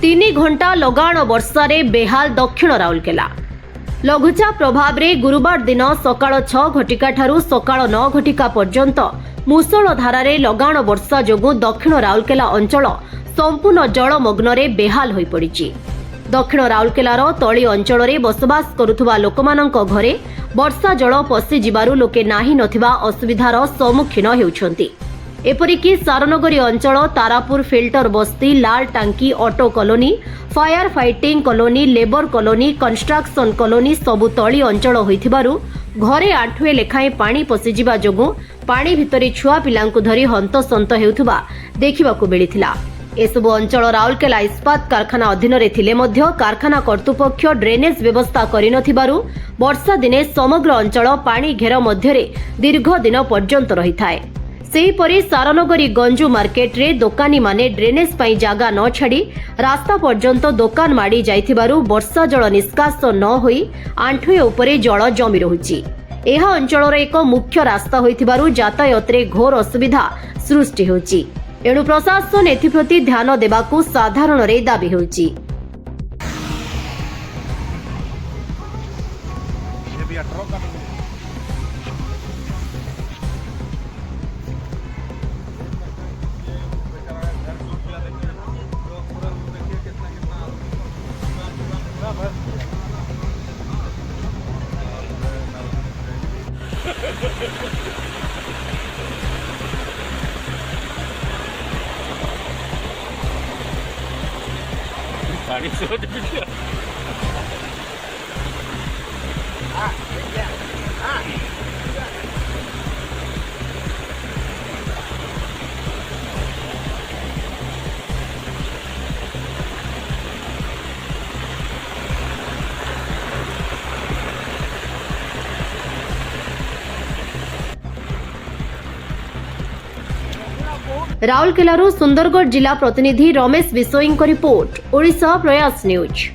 3 घंटा लगाण वर्षारे बेहाल दक्षिण राउरकेला। लघुचाप प्रभाव रे गुरुवार दिन सकाळ 6 घटिका ठारू सकाळ 9 घटिका पर्यंत मुसळ धारारे लगाण वर्षा जोगु दक्षिण राउरकेला अंचल संपूर्ण जलमग्न बेहाल होई पड़िछि। दक्षिण राउरकेलार तली अंचल रे बसवास करुथुवा लोकमानंक घरे वर्षा जल पशि जिबारु लोके नाही नथिबा असुविधार सम्मुखीन हेउछन्ति। एपरिकी सारनगरी अंचल तारापुर फिल्टर बस्ती लाल टांकी auto colony fire fighting colony labour colony construction colony सबु तली अंचल होइथिबारु घरे आंठुए लेखाएं पानी पशिजिबा जोगु पानी भितरी छुआ पिलांकु धरी हंतसंत हेउथुबा देखिबाकु मिलिथिला। एसबु अंचल राउरकेला इस्पात कारखाना अधीन रे थिले मध्य कारखाना कर्तृपक्ष ड्रेनेज व्यवस्था करिनथिबारु वर्षा दिने समग्र अंचल पानी घेर मध्यरे दीर्घ दिन पर्यंत रहिथाय। सेहीपरि सारनगरी गंजू मार्केट रे दोकानी माने ड्रेनेज पई जागा न छाड़ी रास्ता पर्यंत दोकान माड़ी जाइथिबारु वर्षा जल निष्कास न होई आंठुए उपरे जल जमी रहुछि। एहा अंचलर एक मुख्य रास्ता होइथिबारु यातायात रे घोर असुविधा सृष्टि होछि। एणु प्रशासन एथिप्रति ध्यान देबाकू साधारण रे दाबी होछि। राउरकेलारू सुंदरगढ़ जिला प्रतिनिधि रमेश बिसोईंको रिपोर्ट, ओडिशा प्रयास न्यूज।